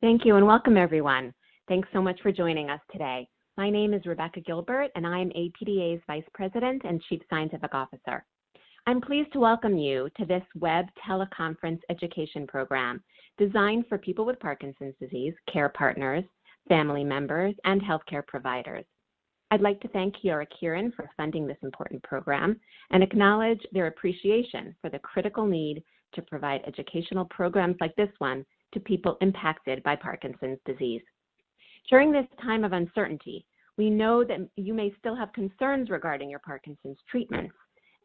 Thank you and welcome everyone. Thanks so much for joining us today. My name is Rebecca Gilbert and I am APDA's Vice President and Chief Scientific Officer. I'm pleased to welcome you to this web teleconference education program designed for people with Parkinson's disease, care partners, family members, and healthcare providers. I'd like to thank Kiora Kieran for funding this important program and acknowledge their appreciation for the critical need to provide educational programs like this one to people impacted by Parkinson's disease. During this time of uncertainty, we know that you may still have concerns regarding your Parkinson's treatments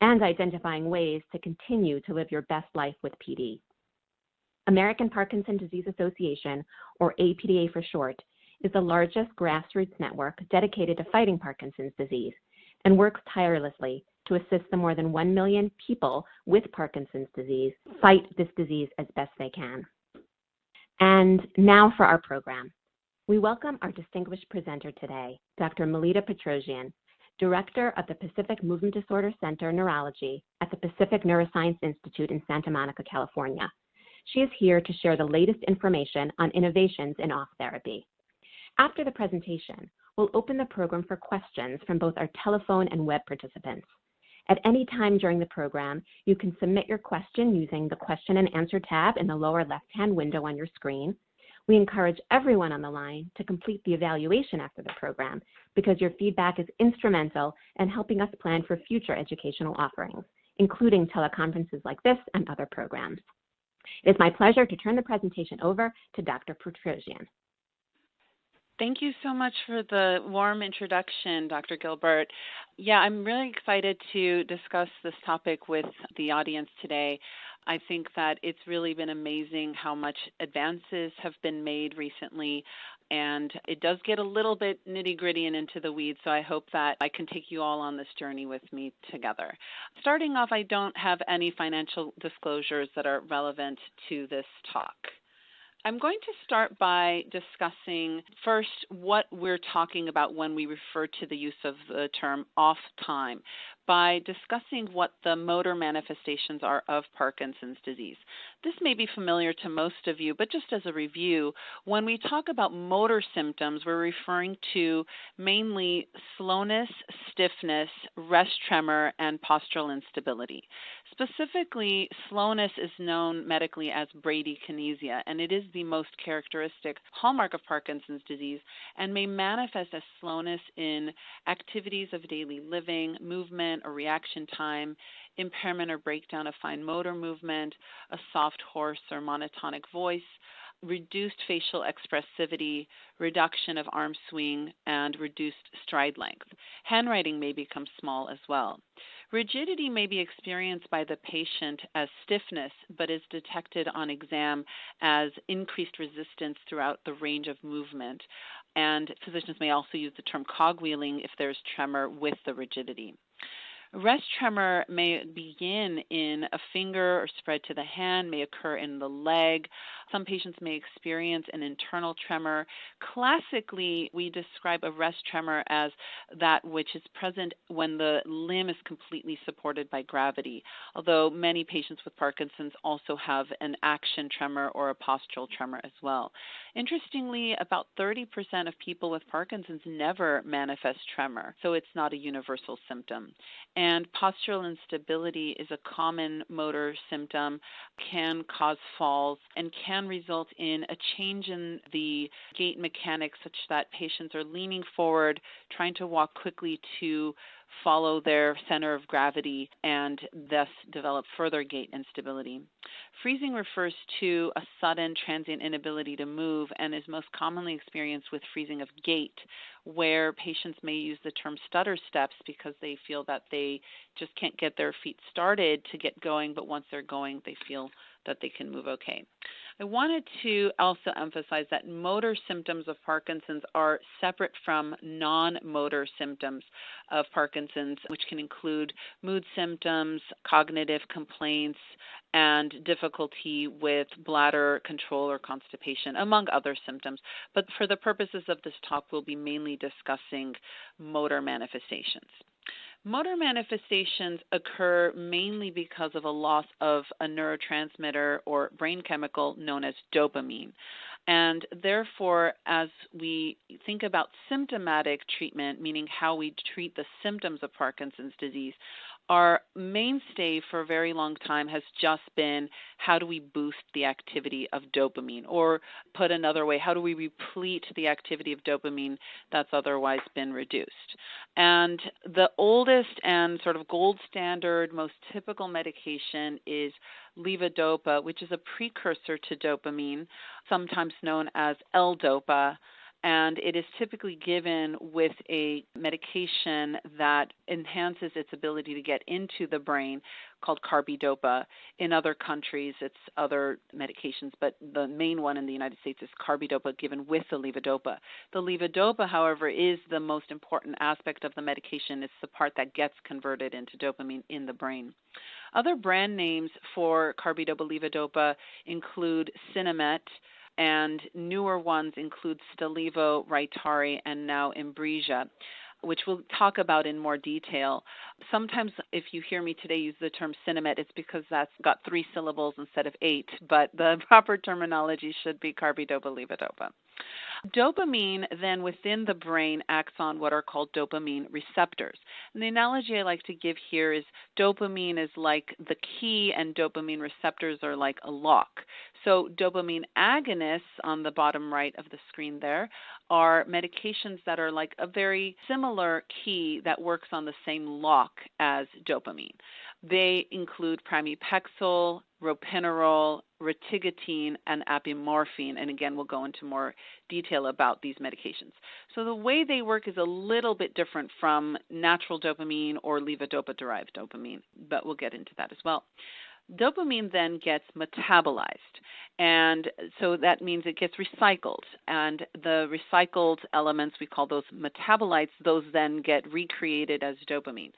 and identifying ways to continue to live your best life with PD. American Parkinson Disease Association, or APDA for short, is the largest grassroots network dedicated to fighting Parkinson's disease and works tirelessly to assist the more than 1 million people with Parkinson's disease fight this disease as best they can. And now for our program. We welcome our distinguished presenter today, Dr. Melita Petrossian, Director of the Pacific Movement Disorder Center Neurology at the Pacific Neuroscience Institute in Santa Monica, California. She is here to share the latest information on innovations in off therapy. After the presentation, we'll open the program for questions from both our telephone and web participants. At any time during the program, you can submit your question using the question and answer tab in the lower left-hand window on your screen. We encourage everyone on the line to complete the evaluation after the program because your feedback is instrumental in helping us plan for future educational offerings, including teleconferences like this and other programs. It is my pleasure to turn the presentation over to Dr. Petrossian. Thank you so much for the warm introduction, Dr. Gilbert. Yeah, I'm really excited to discuss this topic with the audience today. I think that it's really been amazing how much advances have been made recently, and it does get a little bit nitty-gritty and into the weeds, so I hope that I can take you all on this journey with me together. Starting off, I don't have any financial disclosures that are relevant to this talk. I'm going to start by discussing first what we're talking about when we refer to the use of the term off time, by discussing what the motor manifestations are of Parkinson's disease. This may be familiar to most of you, but just as a review, when we talk about motor symptoms, we're referring to mainly slowness, stiffness, rest tremor, and postural instability. Specifically, slowness is known medically as bradykinesia, and it is the most characteristic hallmark of Parkinson's disease and may manifest as slowness in activities of daily living, movement or reaction time, impairment or breakdown of fine motor movement, a soft, hoarse or monotonic voice, reduced facial expressivity, reduction of arm swing, and reduced stride length. Handwriting may become small as well. Rigidity may be experienced by the patient as stiffness, but is detected on exam as increased resistance throughout the range of movement. And physicians may also use the term cogwheeling if there's tremor with the rigidity. Rest tremor may begin in a finger or spread to the hand, may occur in the leg. Some patients may experience an internal tremor. Classically, we describe a rest tremor as that which is present when the limb is completely supported by gravity, although many patients with Parkinson's also have an action tremor or a postural tremor as well. Interestingly, about 30% of people with Parkinson's never manifest tremor, so it's not a universal symptom. And postural instability is a common motor symptom, can cause falls, and can result in a change in the gait mechanics such that patients are leaning forward, trying to walk quickly to follow their center of gravity and thus develop further gait instability. Freezing refers to a sudden transient inability to move and is most commonly experienced with freezing of gait, where patients may use the term stutter steps because they feel that they just can't get their feet started to get going, but once they're going, they feel that they can move okay. I wanted to also emphasize that motor symptoms of Parkinson's are separate from non-motor symptoms of Parkinson's, which can include mood symptoms, cognitive complaints, and difficulty with bladder control or constipation, among other symptoms. But for the purposes of this talk, we'll be mainly discussing motor manifestations. Motor manifestations occur mainly because of a loss of a neurotransmitter or brain chemical known as dopamine. And therefore, as we think about symptomatic treatment, meaning how we treat the symptoms of Parkinson's disease, our mainstay for a very long time has just been how do we boost the activity of dopamine? Or put another way, how do we replete the activity of dopamine that's otherwise been reduced? And the oldest and sort of gold standard, most typical medication is levodopa, which is a precursor to dopamine, sometimes known as L-dopa, and it is typically given with a medication that enhances its ability to get into the brain called carbidopa. In other countries, it's other medications, but the main one in the United States is carbidopa given with the levodopa. The levodopa, however, is the most important aspect of the medication. It's the part that gets converted into dopamine in the brain. Other brand names for carbidopa-levodopa include Sinemet, and newer ones include Stalevo, Rytary, and now Inbrija, which we'll talk about in more detail. Sometimes if you hear me today use the term Sinemet, it's because that's got 3 syllables instead of 8, but the proper terminology should be carbidopa-levodopa. Dopamine then within the brain acts on what are called dopamine receptors. And the analogy I like to give here is dopamine is like the key and dopamine receptors are like a lock. So dopamine agonists on the bottom right of the screen there are medications that are like a very similar key that works on the same lock as dopamine. They include pramipexole, ropinirole, rotigotine, and apomorphine. And again, we'll go into more detail about these medications. So the way they work is a little bit different from natural dopamine or levodopa-derived dopamine, but we'll get into that as well. Dopamine then gets metabolized, and so that means it gets recycled, and the recycled elements, we call those metabolites, those then get recreated as dopamine.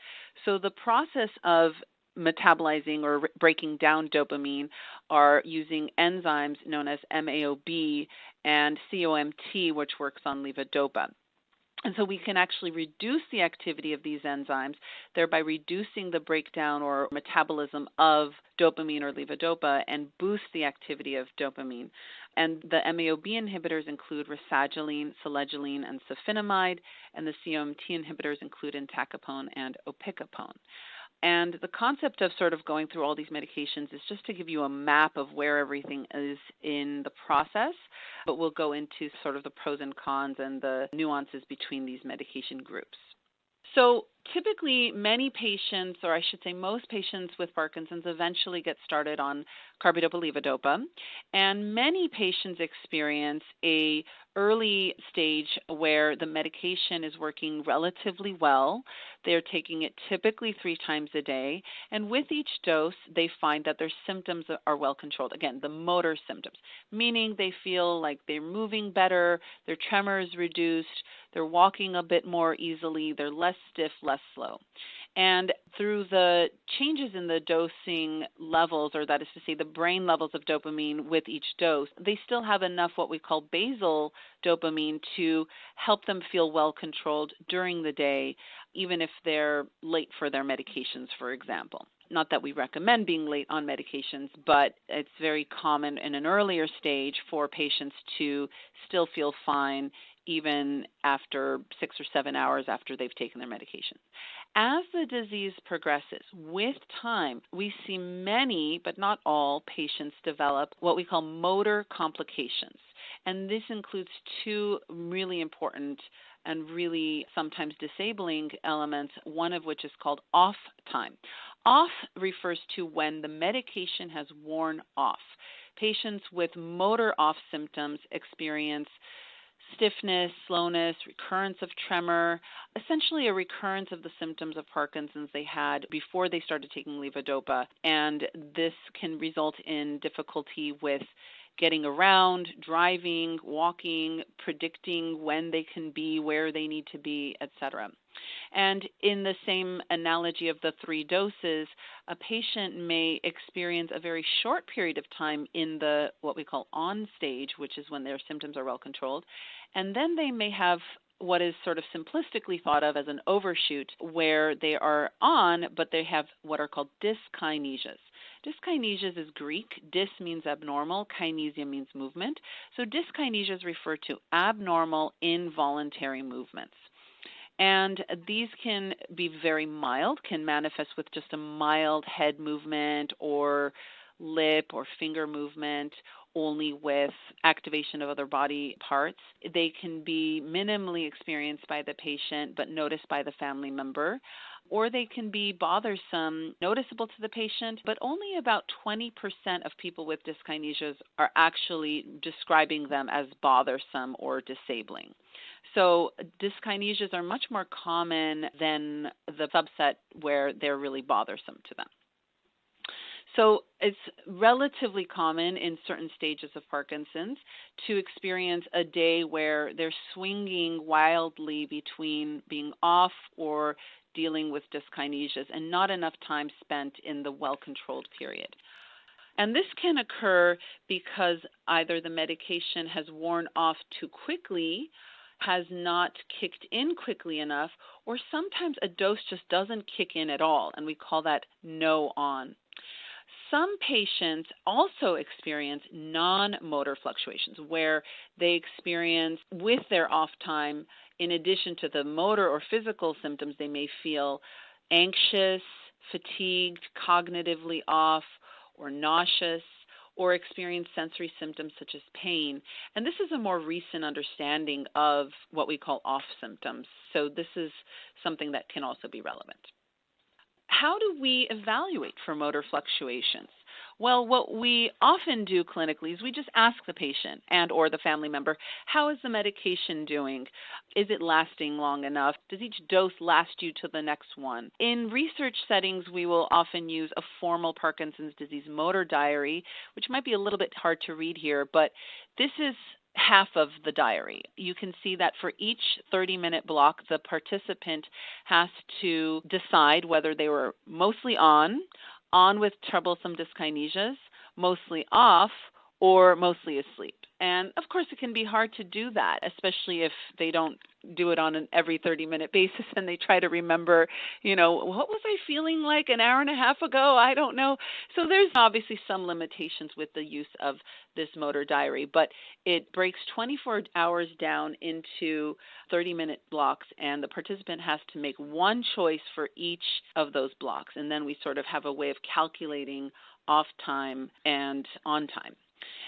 So the process of metabolizing or breaking down dopamine are using enzymes known as MAOB and COMT, which works on levodopa. And so we can actually reduce the activity of these enzymes, thereby reducing the breakdown or metabolism of dopamine or levodopa and boost the activity of dopamine. And the MAOB inhibitors include rasagiline, selegiline, and sulfonamide, and the COMT inhibitors include entacapone and opicapone. And the concept of sort of going through all these medications is just to give you a map of where everything is in the process, but we'll go into sort of the pros and cons and the nuances between these medication groups. So typically many patients, or I should say most patients with Parkinson's eventually get started on carbidopa-levodopa, and many patients experience a early stage where the medication is working relatively well. They're taking it typically 3 times a day, and with each dose, they find that their symptoms are well controlled. Again, the motor symptoms, meaning they feel like they're moving better, their tremor is reduced, they're walking a bit more easily, they're less stiff, less slow. And through the changes in the dosing levels, or that is to say the brain levels of dopamine with each dose, they still have enough what we call basal dopamine to help them feel well controlled during the day, even if they're late for their medications, for example. Not that we recommend being late on medications, but it's very common in an earlier stage for patients to still feel fine even after 6 or 7 hours after they've taken their medication. As the disease progresses, with time, we see many, but not all, patients develop what we call motor complications. And this includes 2 really important and really sometimes disabling elements, one of which is called off time. Off refers to when the medication has worn off. Patients with motor off symptoms experience stiffness, slowness, recurrence of tremor, essentially a recurrence of the symptoms of Parkinson's they had before they started taking levodopa. And this can result in difficulty with getting around, driving, walking, predicting when they can be, where they need to be, etc. And in the same analogy of the 3 doses, a patient may experience a very short period of time in the what we call on stage, which is when their symptoms are well controlled, and then they may have what is sort of simplistically thought of as an overshoot, where they are on, but they have what are called dyskinesias. Dyskinesias is Greek. Dys means abnormal, kinesia means movement. So dyskinesias refer to abnormal, involuntary movements. And these can be very mild, can manifest with just a mild head movement or lip or finger movement, only with activation of other body parts. They can be minimally experienced by the patient but noticed by the family member, or they can be bothersome, noticeable to the patient, but only about 20% of people with dyskinesias are actually describing them as bothersome or disabling. So dyskinesias are much more common than the subset where they're really bothersome to them. So it's relatively common in certain stages of Parkinson's to experience a day where they're swinging wildly between being off or dealing with dyskinesias and not enough time spent in the well-controlled period. And this can occur because either the medication has worn off too quickly, has not kicked in quickly enough, or sometimes a dose just doesn't kick in at all, and we call that no on. Some patients also experience non-motor fluctuations where they experience with their off time, in addition to the motor or physical symptoms, they may feel anxious, fatigued, cognitively off, or nauseous, or experience sensory symptoms such as pain. And this is a more recent understanding of what we call off symptoms. So this is something that can also be relevant. How do we evaluate for motor fluctuations? Well, what we often do clinically is we just ask the patient and or the family member, how is the medication doing? Is it lasting long enough? Does each dose last you to the next one? In research settings, we will often use a formal Parkinson's disease motor diary, which might be a little bit hard to read here, but this is half of the diary. You can see that for each 30-minute block, the participant has to decide whether they were mostly on with troublesome dyskinesias, mostly off, or mostly asleep. And of course, it can be hard to do that, especially if they don't do it on an every 30-minute basis and they try to remember, what was I feeling like an hour and a half ago? I don't know. So there's obviously some limitations with the use of this motor diary, but it breaks 24 hours down into 30-minute blocks, and the participant has to make one choice for each of those blocks. And then we sort of have a way of calculating off time and on time.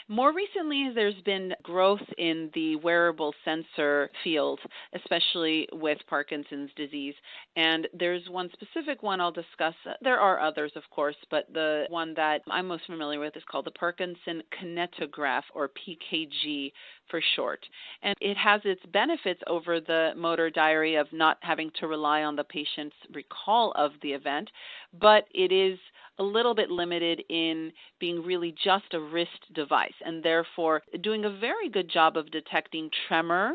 More recently, there's been growth in the wearable sensor field, especially with Parkinson's disease. And there's one specific one I'll discuss. There are others, of course, but the one that I'm most familiar with is called the Parkinson kinetograph, or PKG for short. And it has its benefits over the motor diary of not having to rely on the patient's recall of the event, but it is a little bit limited in being really just a wrist device, and therefore doing a very good job of detecting tremor,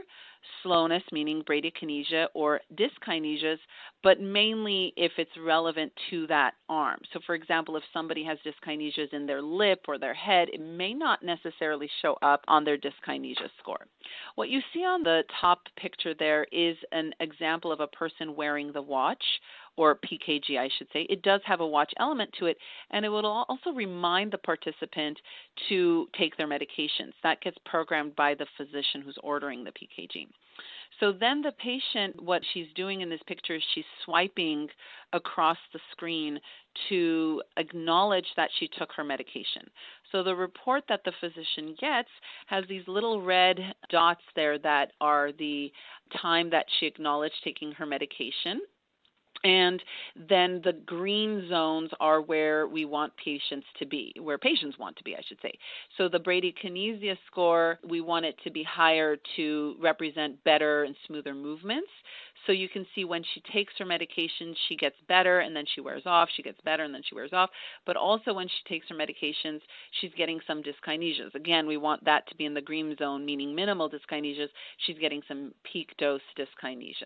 slowness, meaning bradykinesia, or dyskinesias, but mainly if it's relevant to that arm. So for example, if somebody has dyskinesias in their lip or their head, it may not necessarily show up on their dyskinesia score. What you see on the top picture there is an example of a person wearing the watch, or PKG, I should say. It does have a watch element to it, and it will also remind the participant to take their medications. That gets programmed by the physician who's ordering the PKG. So then the patient, what she's doing in this picture is she's swiping across the screen to acknowledge that she took her medication. So the report that the physician gets has these little red dots there that are the time that she acknowledged taking her medication. And then the green zones are where we want patients to be, where patients want to be, I should say. So the bradykinesia score, we want it to be higher to represent better and smoother movements. So you can see when she takes her medication, she gets better, and then she wears off. She gets better, and then she wears off. But also when she takes her medications, she's getting some dyskinesias. Again, we want that to be in the green zone, meaning minimal dyskinesias. She's getting some peak dose dyskinesias.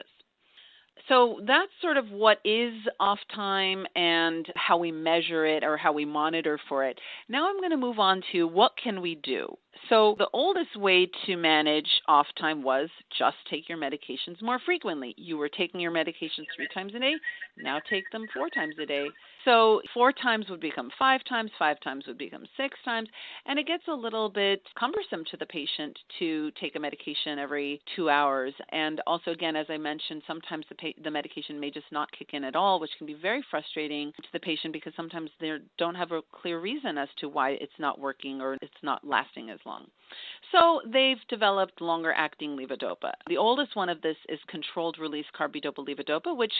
So that's sort of what is off time and how we measure it or how we monitor for it. Now I'm going to move on to what can we do. So the oldest way to manage off time was just take your medications more frequently. You were taking your medications 3 times a day, now take them 4 times a day. So 4 times would become 5 times, 5 times would become 6 times, and it gets a little bit cumbersome to the patient to take a medication every 2 hours. And also, again, as I mentioned, sometimes the medication may just not kick in at all, which can be very frustrating to the patient because sometimes they don't have a clear reason as to why it's not working or it's not lasting as long. So they've developed longer-acting levodopa. The oldest one of this is controlled-release carbidopa-levodopa, which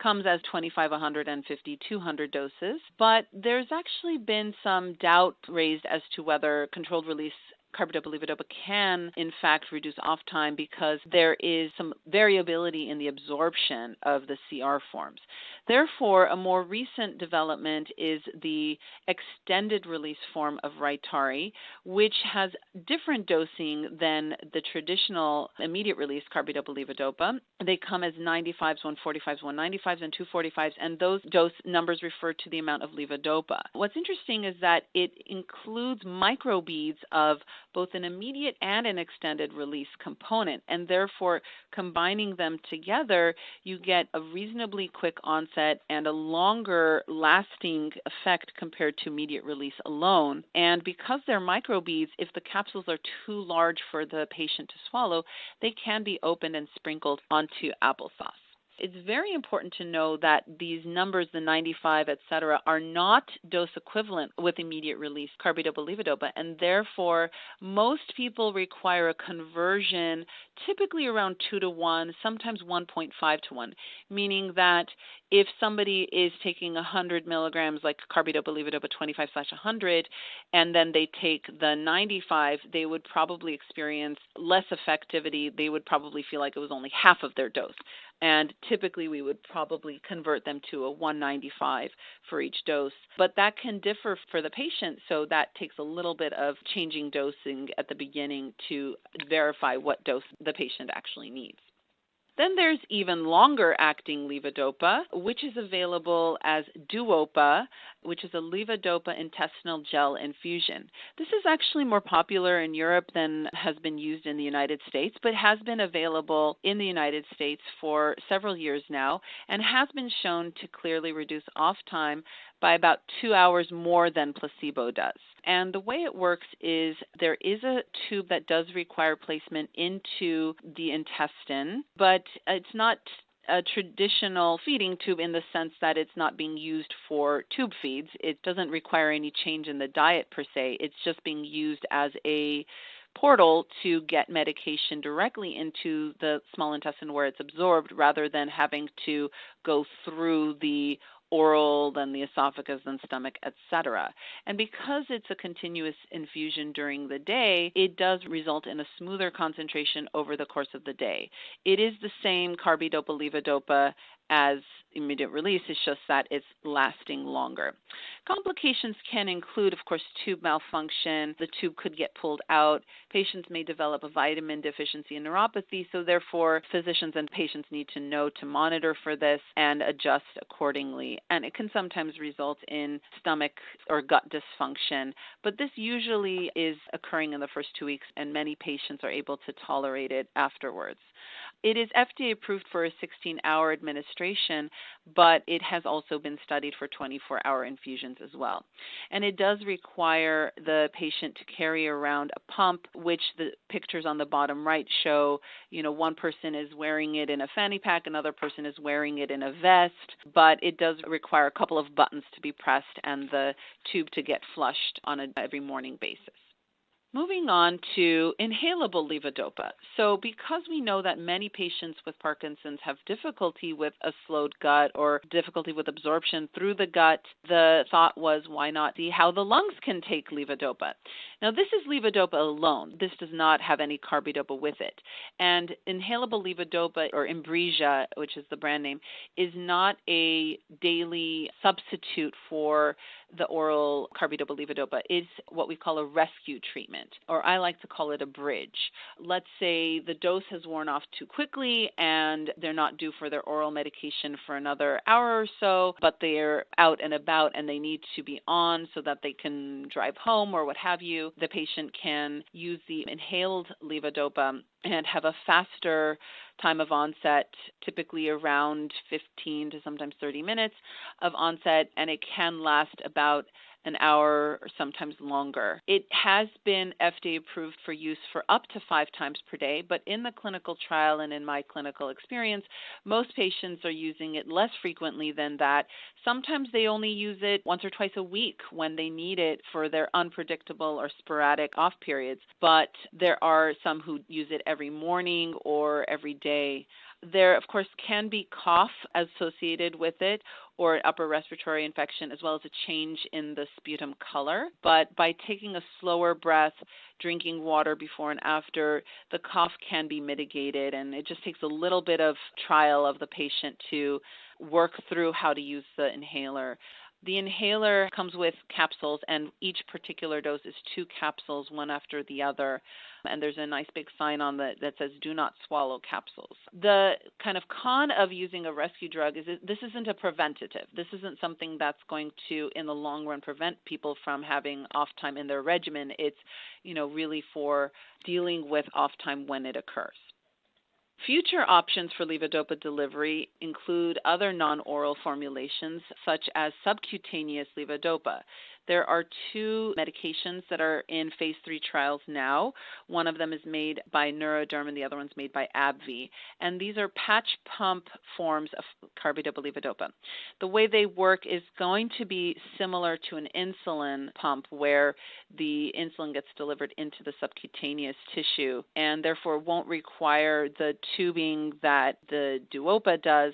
comes as 25, 150, 200 doses. But there's actually been some doubt raised as to whether controlled-release carbidopa-levodopa can, in fact, reduce off time because there is some variability in the absorption of the CR forms. Therefore, a more recent development is the extended release form of Rytary, which has different dosing than the traditional immediate release carbidopa-levodopa. They come as 95s, 145s, 195s, and 245s, and those dose numbers refer to the amount of levodopa. What's interesting is that it includes microbeads of both an immediate and an extended release component, and therefore combining them together, you get a reasonably quick onset and a longer lasting effect compared to immediate release alone. And because they're microbeads, if the capsules are too large for the patient to swallow, they can be opened and sprinkled onto applesauce. It's very important to know that these numbers, the 95, et cetera, are not dose equivalent with immediate release carbidopa-levodopa, and therefore most people require a conversion typically around 2 to 1, sometimes 1.5 to 1, meaning that if somebody is taking 100 milligrams like carbidopa-levodopa 25/100 and then they take the 95, they would probably experience less effectivity. They would probably feel like it was only half of their dose. And typically we would probably convert them to a 195 for each dose. But that can differ for the patient, so that takes a little bit of changing dosing at the beginning to verify what dose the patient actually needs. Then there's even longer-acting levodopa, which is available as Duopa, which is a levodopa intestinal gel infusion. This is actually more popular in Europe than has been used in the United States, but has been available in the United States for several years now and has been shown to clearly reduce off time by about 2 hours more than placebo does. And the way it works is there is a tube that does require placement into the intestine, but it's not a traditional feeding tube in the sense that it's not being used for tube feeds. It doesn't require any change in the diet per se. It's just being used as a portal to get medication directly into the small intestine where it's absorbed rather than having to go through the oral, then the esophagus, then stomach, etc. And because it's a continuous infusion during the day, it does result in a smoother concentration over the course of the day. It is the same carbidopa-levodopa as immediate release, it's just that it's lasting longer. Complications can include, of course, tube malfunction. The tube could get pulled out. Patients may develop a vitamin deficiency and neuropathy, so therefore physicians and patients need to know to monitor for this and adjust accordingly. And it can sometimes result in stomach or gut dysfunction, but this usually is occurring in the first 2 weeks, and many patients are able to tolerate it afterwards. It is FDA approved for a 16-hour administration, but it has also been studied for 24-hour infusions as well. And it does require the patient to carry around a pump, which the pictures on the bottom right show, one person is wearing it in a fanny pack, another person is wearing it in a vest, but it does require a couple of buttons to be pressed and the tube to get flushed on an every morning basis. Moving on to inhalable levodopa. So because we know that many patients with Parkinson's have difficulty with a slowed gut or difficulty with absorption through the gut, the thought was, why not see how the lungs can take levodopa? Now, this is levodopa alone. This does not have any carbidopa with it. And inhalable levodopa, or Inbrija, which is the brand name, is not a daily substitute for the oral carbidopa-levodopa. It's what we call a rescue treatment. treatment, or I like to call it a bridge. Let's say the dose has worn off too quickly and they're not due for their oral medication for another hour or so, but they're out and about and they need to be on so that they can drive home or what have you. The patient can use the inhaled levodopa and have a faster time of onset, typically around 15 to sometimes 30 minutes of onset, and it can last about an hour or sometimes longer. It has been FDA approved for use for up to 5 times per day, but in the clinical trial and in my clinical experience, most patients are using it less frequently than that. Sometimes they only use it once or twice a week when they need it for their unpredictable or sporadic off periods, but there are some who use it every morning or every day. There, of course, can be cough associated with it or upper respiratory infection, as well as a change in the sputum color. But by taking a slower breath, drinking water before and after, the cough can be mitigated, and it just takes a little bit of trial of the patient to work through how to use the inhaler. The inhaler comes with capsules, and each particular dose is 2 capsules, one after the other. And there's a nice big sign on that says, "Do not swallow capsules." The kind of con of using a rescue drug is this isn't a preventative. This isn't something that's going to, in the long run, prevent people from having off time in their regimen. It's, really for dealing with off time when it occurs. Future options for levodopa delivery include other non-oral formulations, such as subcutaneous levodopa. There are 2 medications that are in phase 3 trials now. One of them is made by Neuroderm and the other one's made by AbbVie. And these are patch pump forms of carbidopa-levodopa. The way they work is going to be similar to an insulin pump where the insulin gets delivered into the subcutaneous tissue and therefore won't require the tubing that the Duopa does,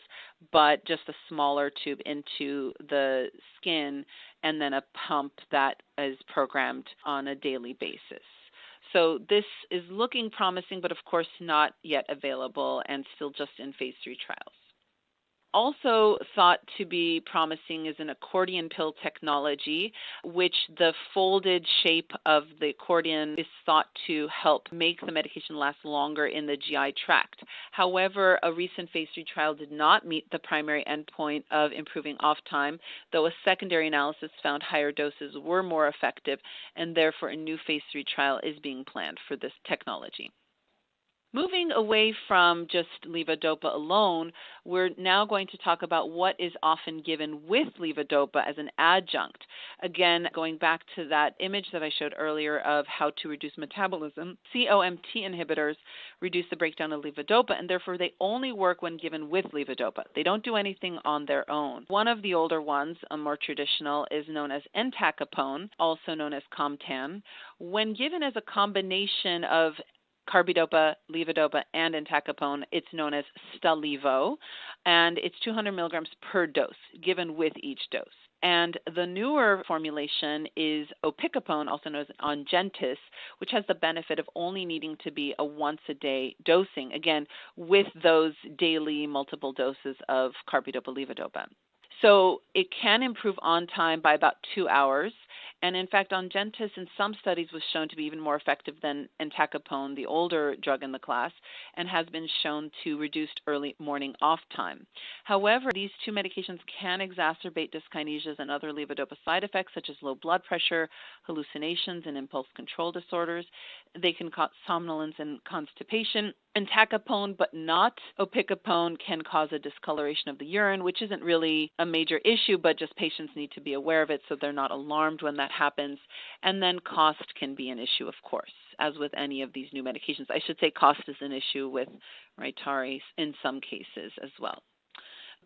but just a smaller tube into the skin and then a pump that is programmed on a daily basis. So this is looking promising, but of course not yet available and still just in phase 3 trials. Also thought to be promising is an accordion pill technology, which the folded shape of the accordion is thought to help make the medication last longer in the GI tract. However, a recent phase 3 trial did not meet the primary endpoint of improving off time, though a secondary analysis found higher doses were more effective, and therefore a new phase 3 trial is being planned for this technology. Moving away from just levodopa alone, we're now going to talk about what is often given with levodopa as an adjunct. Again, going back to that image that I showed earlier of how to reduce metabolism, COMT inhibitors reduce the breakdown of levodopa, and therefore they only work when given with levodopa. They don't do anything on their own. One of the older ones, a more traditional, is known as entacapone, also known as Comtan. When given as a combination of carbidopa, levodopa, and entacapone, it's known as Stalevo, and it's 200 milligrams per dose, given with each dose. And the newer formulation is opicapone, also known as Ongentys, which has the benefit of only needing to be a once-a-day dosing, again, with those daily multiple doses of carbidopa-levodopa. So it can improve on time by about 2 hours. And in fact, Ongentys in some studies was shown to be even more effective than entacapone, the older drug in the class, and has been shown to reduce early morning off time. However, these 2 medications can exacerbate dyskinesias and other levodopa side effects, such as low blood pressure, hallucinations, and impulse control disorders. They can cause somnolence and constipation. Entacapone, but not opicapone, can cause a discoloration of the urine, which isn't really a major issue, but just patients need to be aware of it so they're not alarmed when that happens. And then cost can be an issue, of course, as with any of these new medications. I should say cost is an issue with Rytary in some cases as well.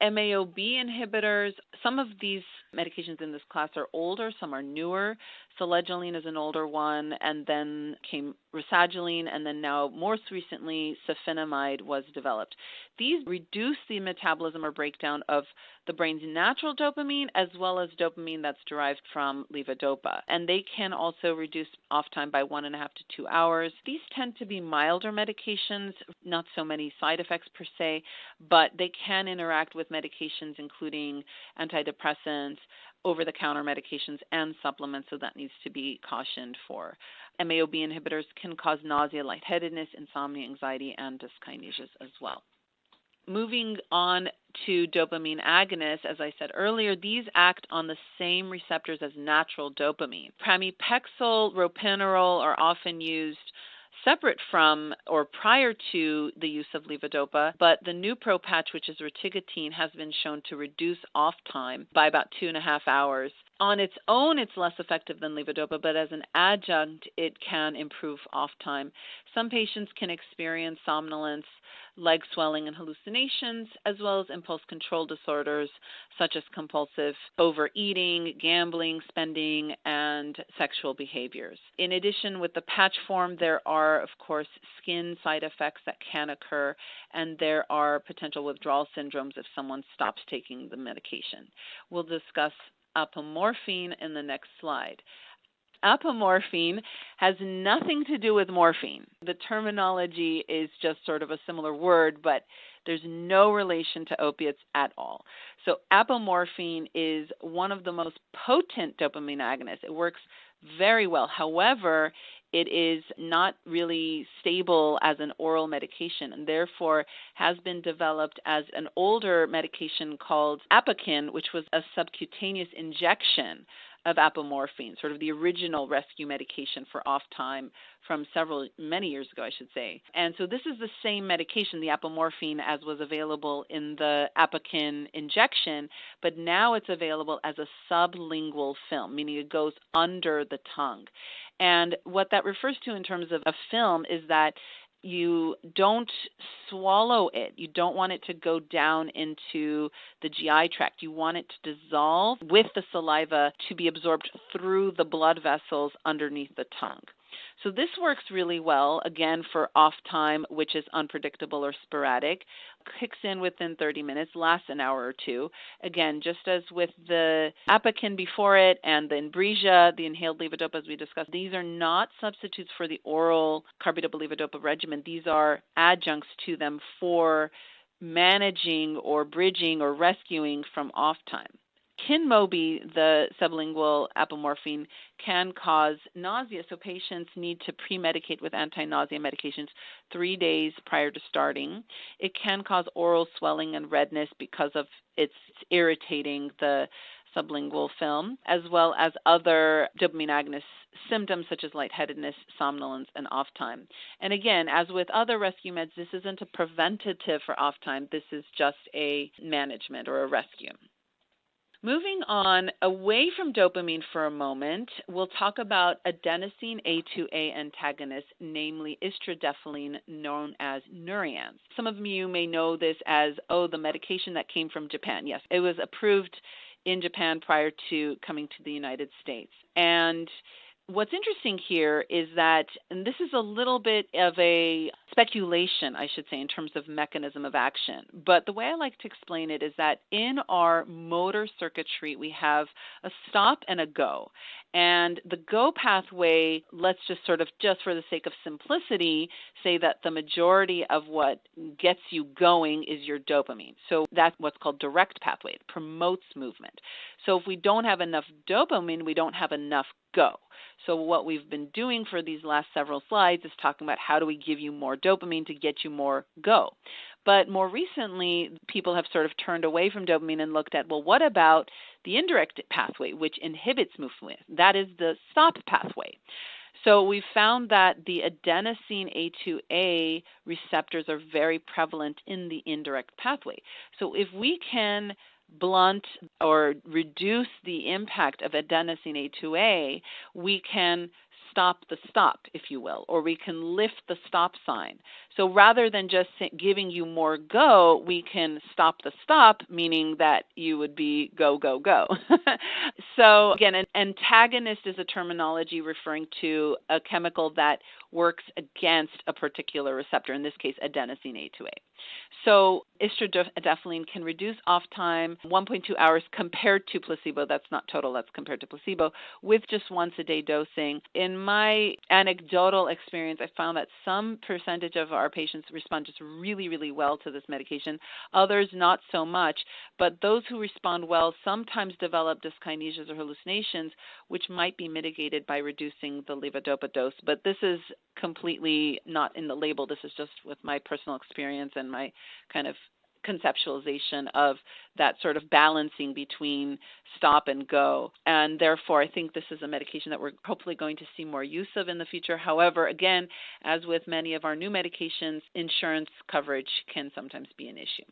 MAOB inhibitors, some of these medications in this class are older, some are newer. Selegiline is an older one, and then came Rasagiline, and then now, most recently, sulfonamide was developed. These reduce the metabolism or breakdown of the brain's natural dopamine, as well as dopamine that's derived from levodopa. And they can also reduce off time by 1.5 to 2 hours. These tend to be milder medications, not so many side effects per se, but they can interact with medications including antidepressants, over-the-counter medications and supplements, so that needs to be cautioned for. MAOB inhibitors can cause nausea, lightheadedness, insomnia, anxiety, and dyskinesias as well. Moving on to dopamine agonists, as I said earlier, these act on the same receptors as natural dopamine. Pramipexole, ropinirole are often used separate from or prior to the use of levodopa, but the Nupro patch, which is rotigotine, has been shown to reduce off time by about 2.5 hours. On its own, it's less effective than levodopa, but as an adjunct, it can improve off time. Some patients can experience somnolence, leg swelling, and hallucinations, as well as impulse control disorders such as compulsive overeating, gambling, spending, and sexual behaviors. In addition, with the patch form, there are, of course, skin side effects that can occur, and there are potential withdrawal syndromes if someone stops taking the medication. We'll discuss apomorphine in the next slide. Apomorphine has nothing to do with morphine. The terminology is just sort of a similar word, but there's no relation to opiates at all. So apomorphine is one of the most potent dopamine agonists. It works very well. However, it is not really stable as an oral medication, and therefore has been developed as an older medication called Apoquin, which was a subcutaneous injection of apomorphine, sort of the original rescue medication for off time from many years ago, I should say. And so this is the same medication, the apomorphine, as was available in the Apoquin injection, but now it's available as a sublingual film, meaning it goes under the tongue. And what that refers to in terms of a film is that you don't swallow it. You don't want it to go down into the GI tract. You want it to dissolve with the saliva to be absorbed through the blood vessels underneath the tongue. So this works really well, again, for off time, which is unpredictable or sporadic. Kicks in within 30 minutes, lasts an hour or two. Again, just as with the Apoquin before it and the Inbrija, the inhaled levodopa, as we discussed, these are not substitutes for the oral carbidopa-levodopa regimen. These are adjuncts to them for managing or bridging or rescuing from off time. Kinmobi, the sublingual apomorphine, can cause nausea, so patients need to pre-medicate with anti-nausea medications 3 days prior to starting. It can cause oral swelling and redness because of it's irritating the sublingual film, as well as other dopamine agonist symptoms such as lightheadedness, somnolence, and off time. And again, as with other rescue meds, this isn't a preventative for off time. This is just a management or a rescue. Moving on away from dopamine for a moment, we'll talk about adenosine A2A antagonists, namely istradefylline, known as Neuroscience. Some of you may know this as, the medication that came from Japan. Yes, it was approved in Japan prior to coming to the United States. And what's interesting here is that, and this is a little bit of a speculation, I should say, in terms of mechanism of action, but the way I like to explain it is that in our motor circuitry, we have a stop and a go. And the go pathway, let's just for the sake of simplicity, say that the majority of what gets you going is your dopamine. So that's what's called direct pathway. It promotes movement. So if we don't have enough dopamine, we don't have enough go. So what we've been doing for these last several slides is talking about how do we give you more dopamine to get you more go. But more recently, people have sort of turned away from dopamine and looked at, well, what about the indirect pathway, which inhibits movement? That is the stop pathway. So we found that the adenosine A2A receptors are very prevalent in the indirect pathway. So if we can blunt or reduce the impact of adenosine A2A, we can stop the stop, if you will, or we can lift the stop sign. So rather than just giving you more go, we can stop the stop, meaning that you would be go, go, go. So again, an antagonist is a terminology referring to a chemical that works against a particular receptor, in this case, adenosine A2A. So istradefylline can reduce off time 1.2 hours compared to placebo. That's not total, that's compared to placebo, with just once a day dosing. In my anecdotal experience, I found that some percentage of our our patients respond just really, really well to this medication. Others not so much, but those who respond well sometimes develop dyskinesias or hallucinations, which might be mitigated by reducing the levodopa dose. But this is completely not in the label. This is just with my personal experience and my kind of conceptualization of that sort of balancing between stop and go. And therefore, I think this is a medication that we're hopefully going to see more use of in the future. However, again, as with many of our new medications, insurance coverage can sometimes be an issue.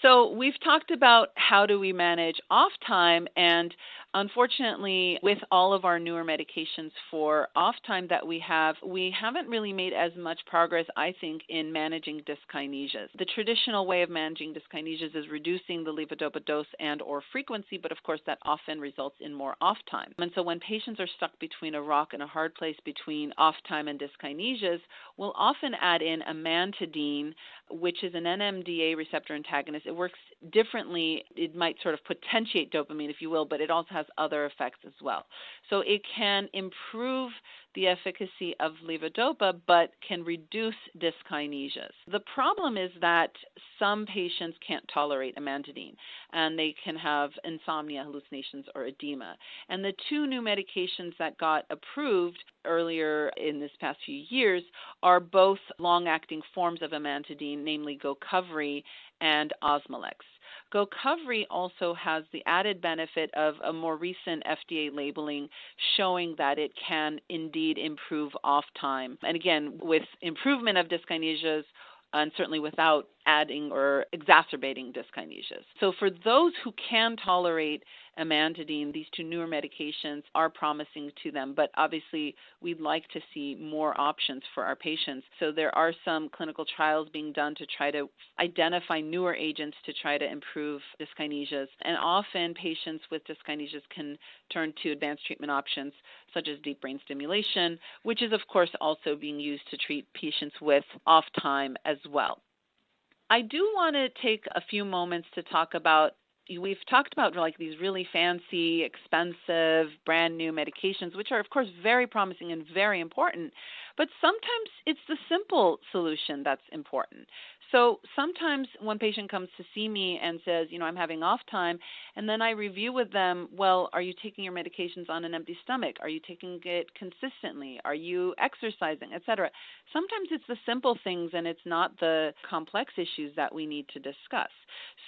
So we've talked about how do we manage off time, and unfortunately, with all of our newer medications for off time that we haven't really made as much progress, I think, in managing dyskinesias. The traditional way of managing dyskinesias is reducing the levodopa dose and or frequency, but of course that often results in more off time. And so when patients are stuck between a rock and a hard place between off time and dyskinesias, we'll often add in amantadine, which is an NMDA receptor antagonist. It works differently. It might sort of potentiate dopamine, if you will, but it also has other effects as well. So it can improve the efficacy of levodopa, but can reduce dyskinesias. The problem is that some patients can't tolerate amantadine, and they can have insomnia, hallucinations, or edema. And the two new medications that got approved earlier in this past few years are both long-acting forms of amantadine, namely Gocovri and Osmolex. Gocovri also has the added benefit of a more recent FDA labeling showing that it can indeed improve off time. And again, with improvement of dyskinesias, and certainly without adding or exacerbating dyskinesias. So for those who can tolerate amantadine, these two newer medications are promising to them, but obviously we'd like to see more options for our patients. So there are some clinical trials being done to try to identify newer agents to try to improve dyskinesias. And often patients with dyskinesias can turn to advanced treatment options such as deep brain stimulation, which is of course also being used to treat patients with off time as well. I do want to take a few moments to talk about, we've talked about like these really fancy, expensive, brand new medications, which are of course very promising and very important, but sometimes it's the simple solution that's important. So sometimes one patient comes to see me and says, I'm having off time, and then I review with them, well, are you taking your medications on an empty stomach? Are you taking it consistently? Are you exercising, etc.? Sometimes it's the simple things and it's not the complex issues that we need to discuss.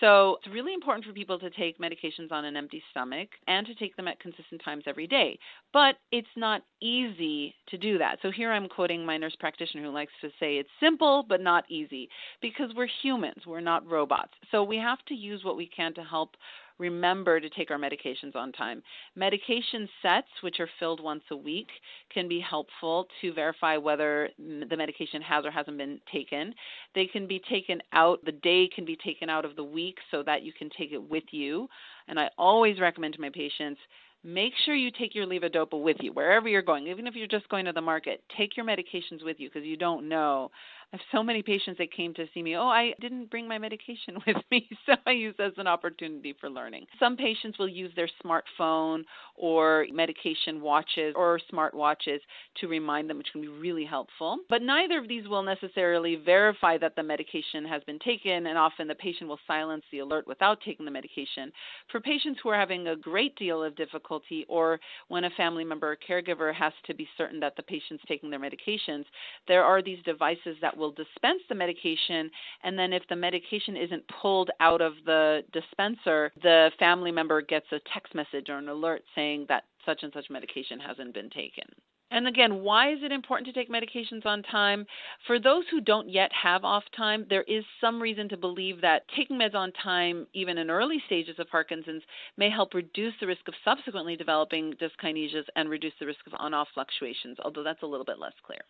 So it's really important for people to take medications on an empty stomach and to take them at consistent times every day. But it's not easy to do that. So here I'm quoting my nurse practitioner who likes to say it's simple but not easy, because we're humans, we're not robots. So we have to use what we can to help remember to take our medications on time. Medication sets, which are filled once a week, can be helpful to verify whether the medication has or hasn't been taken. They can be taken out, the day can be taken out of the week so that you can take it with you. And I always recommend to my patients, make sure you take your levodopa with you wherever you're going. Even if you're just going to the market, take your medications with you because you don't know. I have so many patients that came to see me, I didn't bring my medication with me, so I use it as an opportunity for learning. Some patients will use their smartphone or medication watches or smart watches to remind them, which can be really helpful. But neither of these will necessarily verify that the medication has been taken, and often the patient will silence the alert without taking the medication. For patients who are having a great deal of difficulty, or when a family member or caregiver has to be certain that the patient's taking their medications, there are these devices that will dispense the medication, and then if the medication isn't pulled out of the dispenser, the family member gets a text message or an alert saying that such and such medication hasn't been taken. And again, why is it important to take medications on time? For those who don't yet have off time, there is some reason to believe that taking meds on time, even in early stages of Parkinson's, may help reduce the risk of subsequently developing dyskinesias and reduce the risk of on-off fluctuations, although that's a little bit less clear.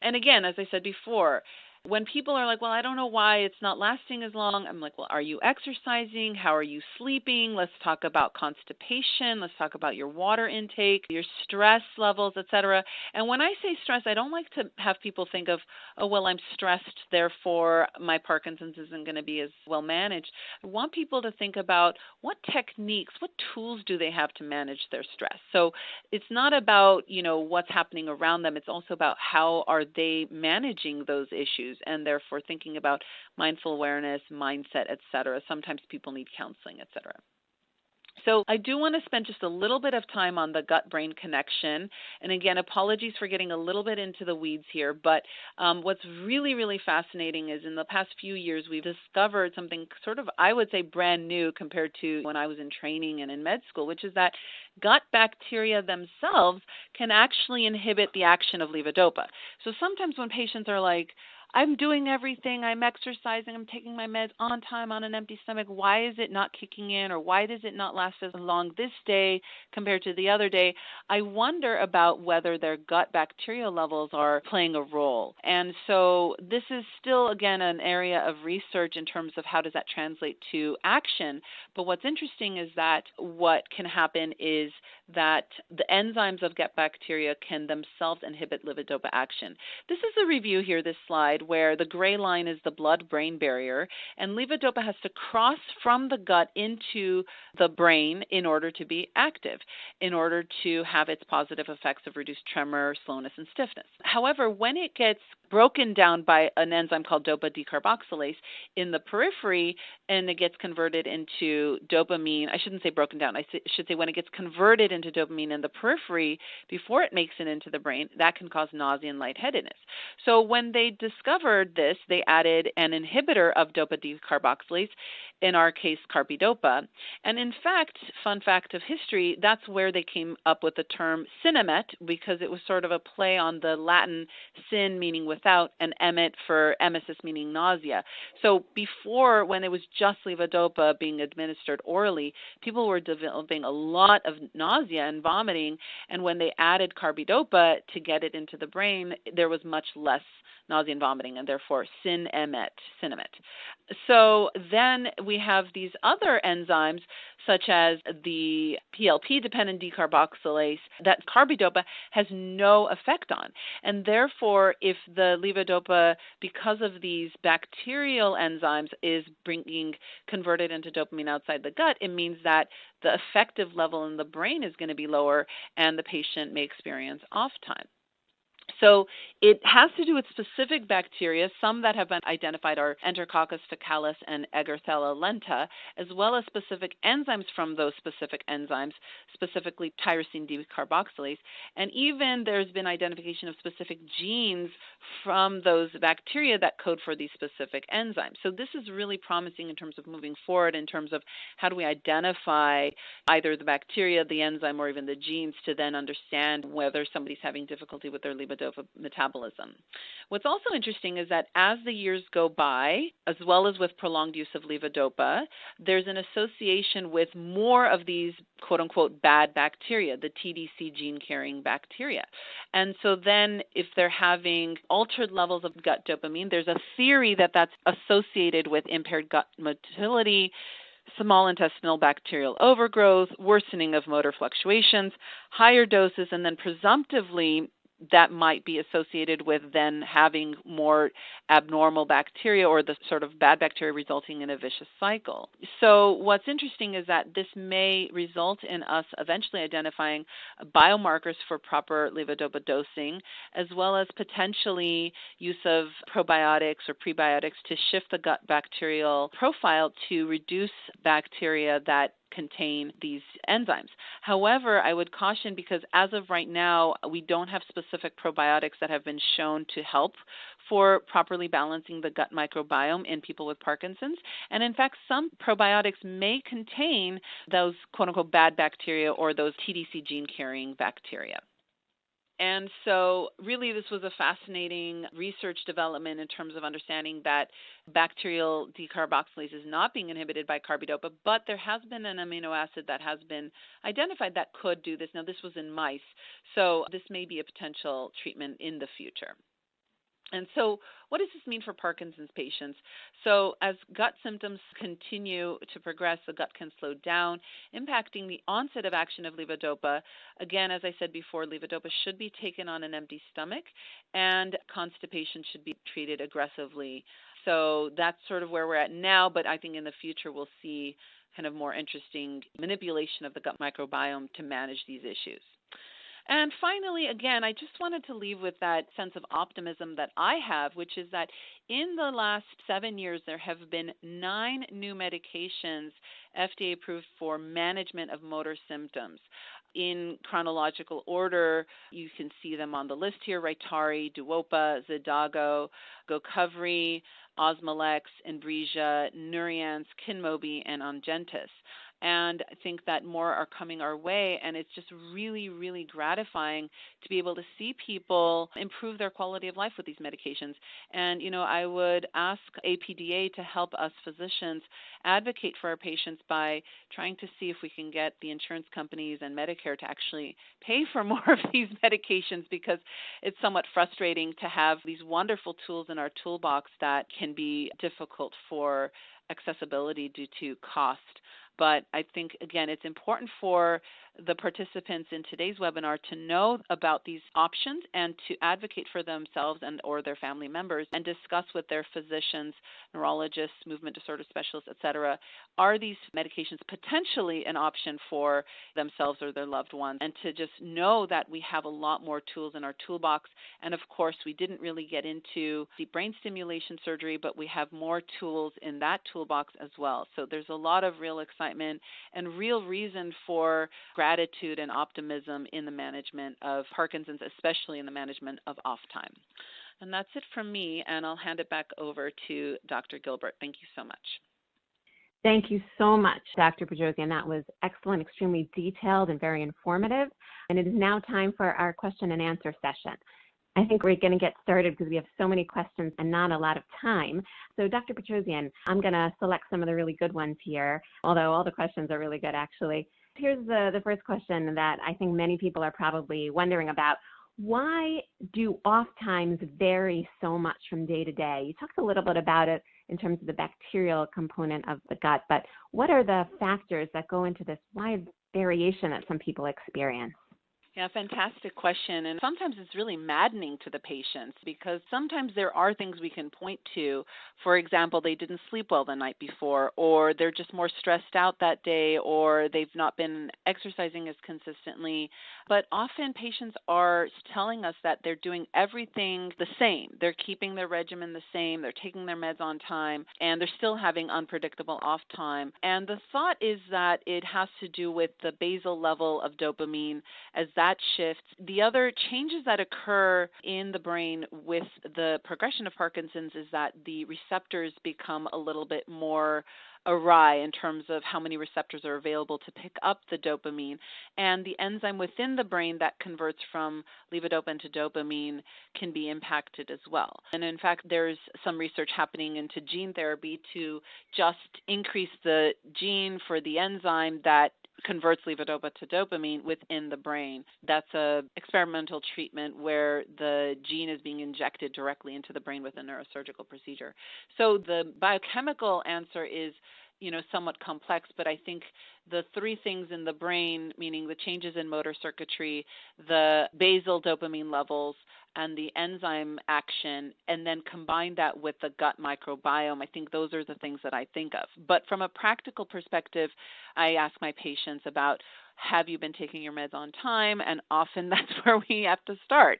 And again, as I said before, when people are like, well, I don't know why it's not lasting as long, I'm like, well, are you exercising? How are you sleeping? Let's talk about constipation. Let's talk about your water intake, your stress levels, etc. And when I say stress, I don't like to have people think of, oh, well, I'm stressed, therefore my Parkinson's isn't going to be as well managed. I want people to think about what techniques, what tools do they have to manage their stress. So it's not about, what's happening around them. It's also about how are they managing those issues, and therefore thinking about mindful awareness, mindset, etc. Sometimes people need counseling, etc. So I do want to spend just a little bit of time on the gut-brain connection. And again, apologies for getting a little bit into the weeds here, but what's really, really fascinating is in the past few years, we've discovered something sort of, I would say, brand new compared to when I was in training and in med school, which is that gut bacteria themselves can actually inhibit the action of levodopa. So sometimes when patients are like, I'm doing everything, I'm exercising, I'm taking my meds on time on an empty stomach, why is it not kicking in, or why does it not last as long this day compared to the other day? I wonder about whether their gut bacterial levels are playing a role. And so this is still, again, an area of research in terms of how does that translate to action. But what's interesting is that what can happen is that the enzymes of gut bacteria can themselves inhibit levodopa action. This is a review here, this slide, where the gray line is the blood-brain barrier, and levodopa has to cross from the gut into the brain in order to be active, in order to have its positive effects of reduced tremor, slowness, and stiffness. However, when it gets broken down by an enzyme called dopa decarboxylase in the periphery, and it gets converted into dopamine, I shouldn't say broken down, I should say when it gets converted into dopamine in the periphery before it makes it into the brain, that can cause nausea and lightheadedness. So when they discovered this, they added an inhibitor of dopa decarboxylase, in our case carbidopa. And in fact, fun fact of history, that's where they came up with the term cinemet, because it was sort of a play on the Latin sin meaning without and emet for emesis meaning nausea. So before, when it was just levodopa being administered orally, people were developing a lot of nausea and vomiting, and when they added carbidopa to get it into the brain, there was much less nausea and vomiting, and therefore cinemet. So then we have these other enzymes, such as the PLP-dependent decarboxylase, that carbidopa has no effect on. And therefore, if the levodopa, because of these bacterial enzymes, is being converted into dopamine outside the gut, it means that the effective level in the brain is going to be lower, and the patient may experience off time. So it has to do with specific bacteria. Some that have been identified are Enterococcus faecalis and Egerthella lenta, as well as specific enzymes from those specific enzymes, specifically tyrosine decarboxylase. And even there's been identification of specific genes from those bacteria that code for these specific enzymes. So this is really promising in terms of moving forward, in terms of how do we identify either the bacteria, the enzyme, or even the genes to then understand whether somebody's having difficulty with their levodopa metabolism. What's also interesting is that as the years go by, as well as with prolonged use of levodopa, there's an association with more of these quote-unquote bad bacteria, the TDC gene-carrying bacteria. And so then if they're having altered levels of gut dopamine, there's a theory that that's associated with impaired gut motility, small intestinal bacterial overgrowth, worsening of motor fluctuations, higher doses, and then presumptively that might be associated with then having more abnormal bacteria, or the sort of bad bacteria resulting in a vicious cycle. So what's interesting is that this may result in us eventually identifying biomarkers for proper levodopa dosing, as well as potentially use of probiotics or prebiotics to shift the gut bacterial profile to reduce bacteria that contain these enzymes. However, I would caution, because as of right now, we don't have specific probiotics that have been shown to help for properly balancing the gut microbiome in people with Parkinson's. And in fact, some probiotics may contain those quote-unquote bad bacteria or those TDC gene-carrying bacteria. And so really this was a fascinating research development in terms of understanding that bacterial decarboxylase is not being inhibited by carbidopa, but there has been an amino acid that has been identified that could do this. Now, this was in mice, so this may be a potential treatment in the future. And so what does this mean for Parkinson's patients? So as gut symptoms continue to progress, the gut can slow down, impacting the onset of action of levodopa. Again, as I said before, levodopa should be taken on an empty stomach, and constipation should be treated aggressively. So that's sort of where we're at now, but I think in the future we'll see kind of more interesting manipulation of the gut microbiome to manage these issues. And finally, again, I just wanted to leave with that sense of optimism that I have, which is that in the last 7 years, there have been 9 new medications FDA approved for management of motor symptoms. In chronological order, you can see them on the list here: Rytary, Duopa, Xadago, Gocovri, Osmolex, Inbrija, Nuriance, Kinmobi, and Ongentys. And I think that more are coming our way, and it's just really, really gratifying to be able to see people improve their quality of life with these medications. And, I would ask APDA to help us physicians advocate for our patients by trying to see if we can get the insurance companies and Medicare to actually pay for more of these medications, because it's somewhat frustrating to have these wonderful tools in our toolbox that can be difficult for accessibility due to cost. But I think, again, it's important for the participants in today's webinar to know about these options and to advocate for themselves and or their family members and discuss with their physicians, neurologists, movement disorder specialists, et cetera. Are these medications potentially an option for themselves or their loved ones? And to just know that we have a lot more tools in our toolbox. And of course, we didn't really get into deep brain stimulation surgery, but we have more tools in that toolbox as well. So there's a lot of real excitement and real reason for gratitude and optimism in the management of Parkinson's, especially in the management of off time. And that's it from me, and I'll hand it back over to Dr. Gilbert. Thank you so much. Thank you so much, Dr. Petrossian. That was excellent, extremely detailed, and very informative. And it is now time for our question and answer session. I think we're going to get started because we have so many questions and not a lot of time. So Dr. Petrossian, I'm going to select some of the really good ones here, although all the questions are really good, actually. Here's the first question that I think many people are probably wondering about. Why do off times vary so much from day to day? You talked a little bit about it in terms of the bacterial component of the gut, but what are the factors that go into this wide variation that some people experience? Yeah, fantastic question. And sometimes it's really maddening to the patients because sometimes there are things we can point to. For example, they didn't sleep well the night before, or they're just more stressed out that day, or they've not been exercising as consistently. But often patients are telling us that they're doing everything the same. They're keeping their regimen the same. They're taking their meds on time, and they're still having unpredictable off time. And the thought is that it has to do with the basal level of dopamine as that shifts. The other changes that occur in the brain with the progression of Parkinson's is that the receptors become a little bit more awry in terms of how many receptors are available to pick up the dopamine, and the enzyme within the brain that converts from levodopa into dopamine can be impacted as well. And in fact, there's some research happening into gene therapy to just increase the gene for the enzyme that converts levodopa to dopamine within the brain. That's a experimental treatment where the gene is being injected directly into the brain with a neurosurgical procedure. So the biochemical answer is, somewhat complex, but I think the three things in the brain, meaning the changes in motor circuitry, the basal dopamine levels, and the enzyme action, and then combine that with the gut microbiome, I think those are the things that I think of. But from a practical perspective, I ask my patients about, have you been taking your meds on time? And often that's where we have to start,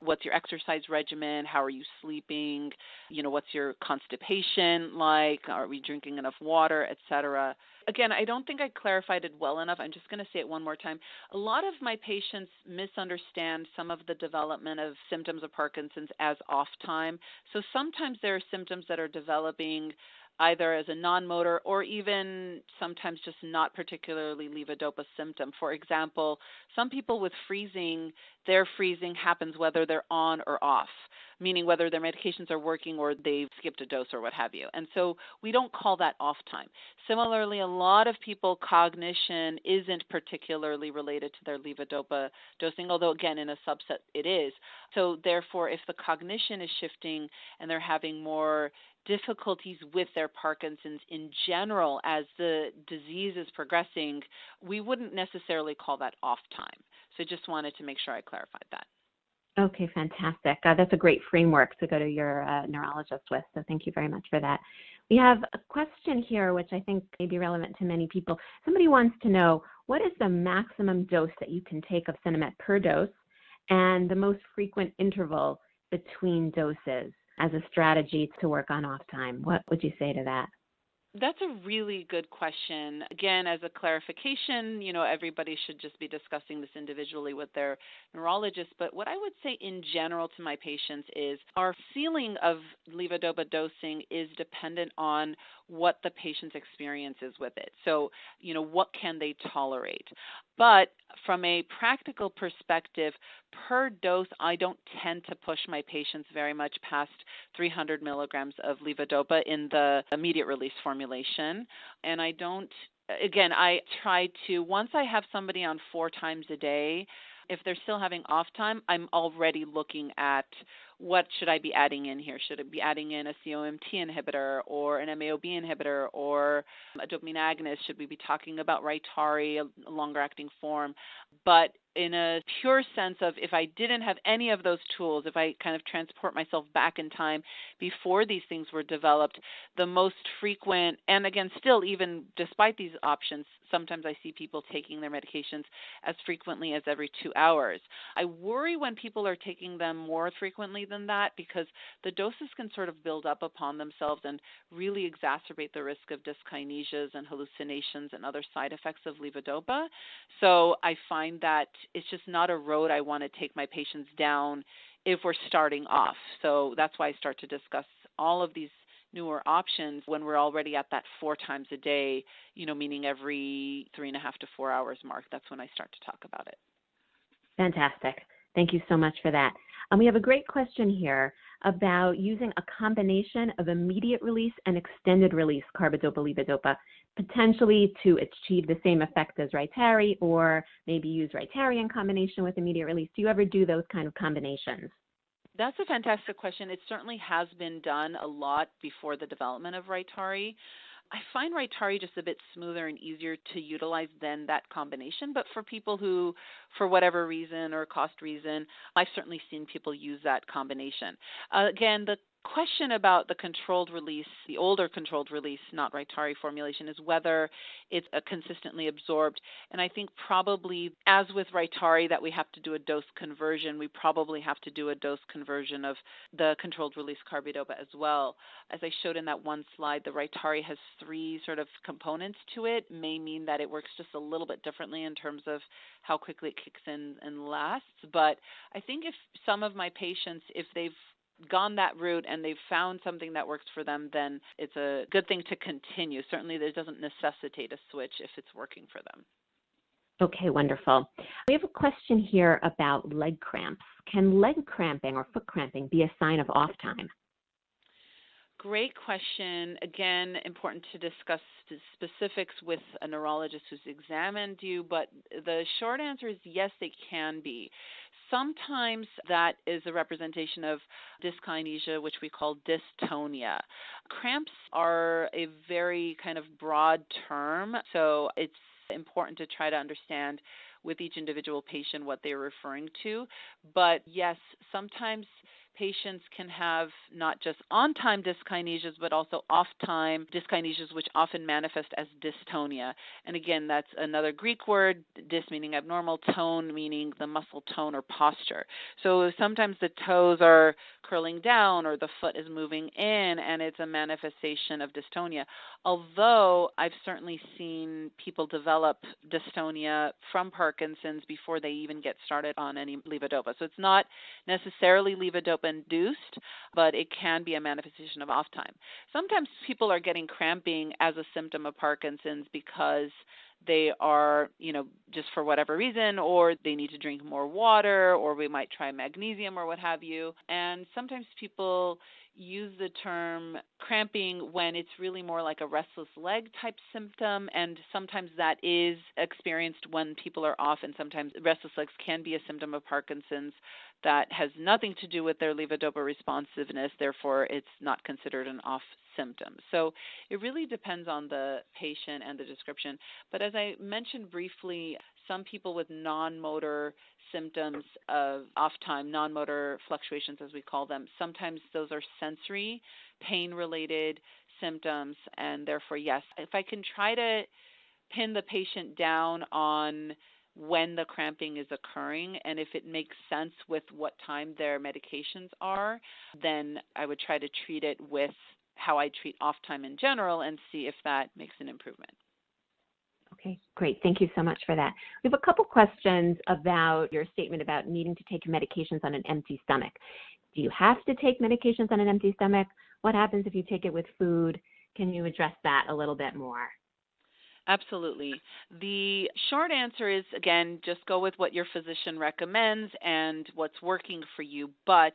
What's your exercise regimen? How are you sleeping? What's your constipation like? Are we drinking enough water, et cetera? Again, I don't think I clarified it well enough. I'm just going to say it one more time. A lot of my patients misunderstand some of the development of symptoms of Parkinson's as off time. So sometimes there are symptoms that are developing either as a non-motor or even sometimes just not particularly levodopa symptom. For example, some people with freezing, their freezing happens whether they're on or off. meaning whether their medications are working or they've skipped a dose or what have you. And so we don't call that off time. Similarly, a lot of people, cognition isn't particularly related to their levodopa dosing, although again, in a subset it is. So therefore, if the cognition is shifting and they're having more difficulties with their Parkinson's in general as the disease is progressing, we wouldn't necessarily call that off time. So just wanted to make sure I clarified that. Okay, fantastic. That's a great framework to go to your neurologist with, so thank you very much for that. We have a question here which I think may be relevant to many people. Somebody wants to know, what is the maximum dose that you can take of Sinemet per dose and the most frequent interval between doses as a strategy to work on off time? What would you say to that? That's a really good question. Again, as a clarification, everybody should just be discussing this individually with their neurologist. But what I would say in general to my patients is our ceiling of levodopa dosing is dependent on what the patient's experience is with it. So, what can they tolerate? But from a practical perspective, per dose, I don't tend to push my patients very much past 300 milligrams of levodopa in the immediate release formulation. And I try to, once I have somebody on 4 times a day, if they're still having off time, I'm already looking at what should I be adding in here. Should I be adding in a COMT inhibitor or an MAOB inhibitor or a dopamine agonist? Should we be talking about Rytari, a longer-acting form? But in a pure sense of if I didn't have any of those tools, if I kind of transport myself back in time before these things were developed, the most frequent, and again, still even despite these options, sometimes I see people taking their medications as frequently as every 2 hours. I worry when people are taking them more frequently than that because the doses can sort of build up upon themselves and really exacerbate the risk of dyskinesias and hallucinations and other side effects of levodopa. So I find that it's just not a road I want to take my patients down if we're starting off. So that's why I start to discuss all of these newer options when we're already at that 4 times a day, meaning every 3.5 to 4 hours mark. That's when I start to talk about it. Fantastic. Thank you so much for that. We have a great question here about using a combination of immediate release and extended release carbidopa-levodopa, potentially to achieve the same effect as Rytari, or maybe use Rytari in combination with immediate release. Do you ever do those kind of combinations? That's a fantastic question. It certainly has been done a lot before the development of Rytari. I find Rytari just a bit smoother and easier to utilize than that combination, but for people who, for whatever reason or cost reason, I've certainly seen people use that combination. Again, the question about the controlled release, the older controlled release, not Rytari formulation, is whether it's consistently absorbed. And I think probably, as with Rytari, that we have to do a dose conversion, we probably have to do a dose conversion of the controlled release carbidopa as well. As I showed in that one slide, the Rytari has 3 sort of components to it, may mean that it works just a little bit differently in terms of how quickly it kicks in and lasts. But I think if some of my patients, if they've gone that route and they've found something that works for them, then it's a good thing to continue. Certainly, it doesn't necessitate a switch if it's working for them. Okay, wonderful. We have a question here about leg cramps. Can leg cramping or foot cramping be a sign of off time? Great question. Again, important to discuss the specifics with a neurologist who's examined you, but the short answer is yes, they can be. Sometimes that is a representation of dyskinesia, which we call dystonia. Cramps are a very kind of broad term, so it's important to try to understand with each individual patient what they're referring to. But yes, sometimes patients can have not just on-time dyskinesias, but also off-time dyskinesias, which often manifest as dystonia. And again, that's another Greek word, dys meaning abnormal, tone meaning the muscle tone or posture. So sometimes the toes are curling down or the foot is moving in, and it's a manifestation of dystonia. Although I've certainly seen people develop dystonia from Parkinson's before they even get started on any levodopa. So it's not necessarily levodopa-induced, but it can be a manifestation of off time. Sometimes people are getting cramping as a symptom of Parkinson's because they are, just for whatever reason, or they need to drink more water, or we might try magnesium or what have you. And sometimes people use the term cramping when it's really more like a restless leg type symptom, and sometimes that is experienced when people are off, and sometimes restless legs can be a symptom of Parkinson's that has nothing to do with their levodopa responsiveness, therefore it's not considered an off symptom. So it really depends on the patient and the description. But as I mentioned briefly, some people with non-motor symptoms of off time, non-motor fluctuations as we call them, sometimes those are sensory, pain-related symptoms, and therefore, yes, if I can try to pin the patient down on when the cramping is occurring, and if it makes sense with what time their medications are, then I would try to treat it with how I treat off time in general and see if that makes an improvement. Okay, great. Thank you so much for that. We have a couple questions about your statement about needing to take medications on an empty stomach. Do you have to take medications on an empty stomach? What happens if you take it with food? Can you address that a little bit more? Absolutely. The short answer is, again, just go with what your physician recommends and what's working for you. But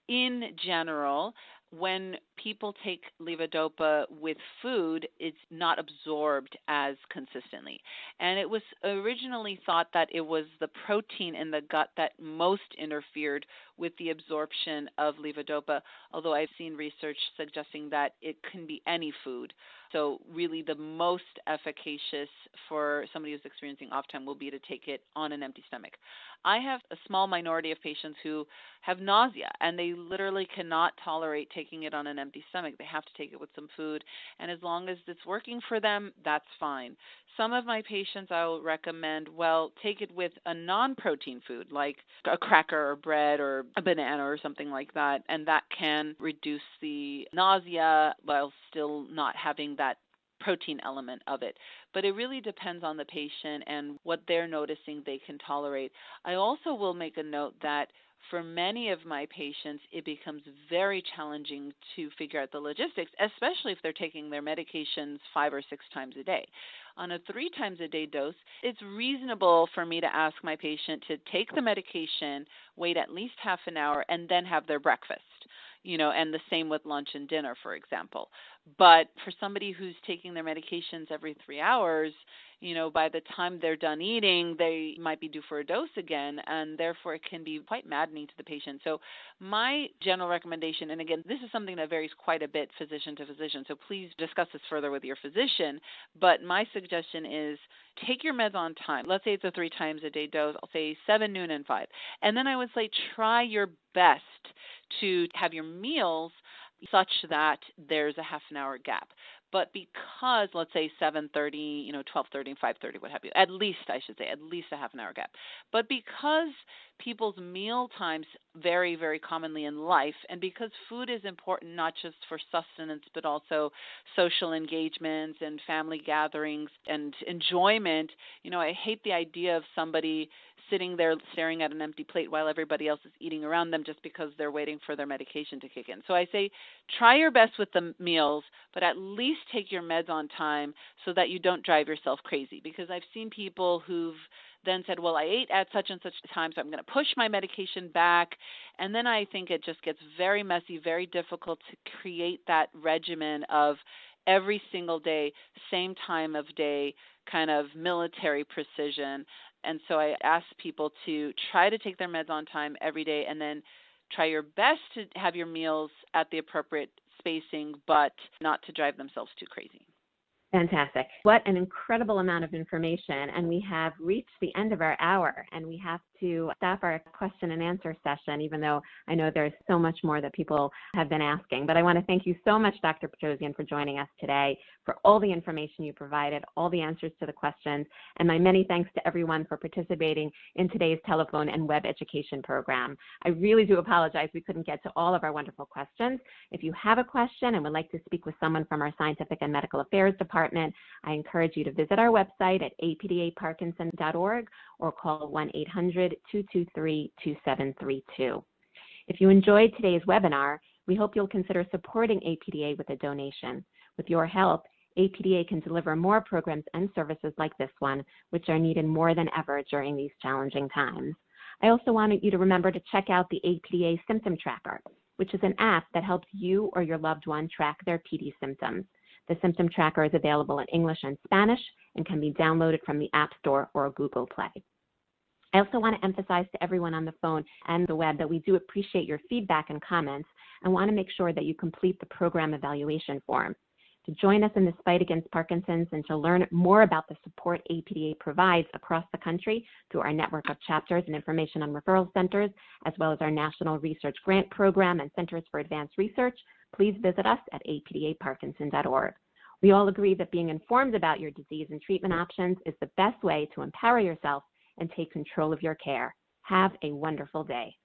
in general, when people take levodopa with food, it's not absorbed as consistently. And it was originally thought that it was the protein in the gut that most interfered with the absorption of levodopa, although I've seen research suggesting that it can be any food. So really the most efficacious for somebody who's experiencing off time will be to take it on an empty stomach. I have a small minority of patients who have nausea, and they literally cannot tolerate taking it on an empty stomach. They have to take it with some food, and as long as it's working for them, that's fine. Some of my patients I will recommend, take it with a non-protein food, like a cracker or bread or a banana or something like that, and that can reduce the nausea while still not having that protein element of it. But it really depends on the patient and what they're noticing they can tolerate. I also will make a note that for many of my patients, it becomes very challenging to figure out the logistics, especially if they're taking their medications 5 or 6 times a day. On a 3 times a day dose, it's reasonable for me to ask my patient to take the medication, wait at least half an hour, and then have their breakfast. And the same with lunch and dinner, for example. But for somebody who's taking their medications every 3 hours, by the time they're done eating, they might be due for a dose again, and therefore it can be quite maddening to the patient. So my general recommendation, and again, this is something that varies quite a bit physician to physician, so please discuss this further with your physician, but my suggestion is take your meds on time. Let's say it's a 3 times a day dose. I'll say 7, noon, and 5. And then I would say try your best to have your meals such that there's a half an hour gap. But because, let's say 7:30, 12:30, and 5:30, what have you, at least a half an hour gap. But because people's meal times vary very commonly in life, and because food is important not just for sustenance, but also social engagements and family gatherings and enjoyment, I hate the idea of somebody sitting there staring at an empty plate while everybody else is eating around them just because they're waiting for their medication to kick in. So I say try your best with the meals, but at least take your meds on time so that you don't drive yourself crazy. Because I've seen people who've then said, I ate at such and such time, so I'm going to push my medication back. And then I think it just gets very messy, very difficult to create that regimen of every single day, same time of day, kind of military precision. And so I ask people to try to take their meds on time every day, and then try your best to have your meals at the appropriate spacing, but not to drive themselves too crazy. Fantastic. What an incredible amount of information. And we have reached the end of our hour, and we have to stop our question and answer session, even though I know there's so much more that people have been asking. But I want to thank you so much, Dr. Petrossian, for joining us today, for all the information you provided, all the answers to the questions, and my many thanks to everyone for participating in today's telephone and web education program. I really do apologize we couldn't get to all of our wonderful questions. If you have a question and would like to speak with someone from our Scientific and Medical Affairs Department, I encourage you to visit our website at apdaparkinson.org or call 1-800-223-2732. If you enjoyed today's webinar, we hope you'll consider supporting APDA with a donation. With your help, APDA can deliver more programs and services like this one, which are needed more than ever during these challenging times. I also wanted you to remember to check out the APDA Symptom Tracker, which is an app that helps you or your loved one track their PD symptoms. The Symptom Tracker is available in English and Spanish and can be downloaded from the App Store or Google Play. I also want to emphasize to everyone on the phone and the web that we do appreciate your feedback and comments and want to make sure that you complete the program evaluation form. To join us in this fight against Parkinson's and to learn more about the support APDA provides across the country through our network of chapters and information on referral centers, as well as our National Research Grant Program and Centers for Advanced Research, please visit us at apdaparkinson.org. We all agree that being informed about your disease and treatment options is the best way to empower yourself and take control of your care. Have a wonderful day.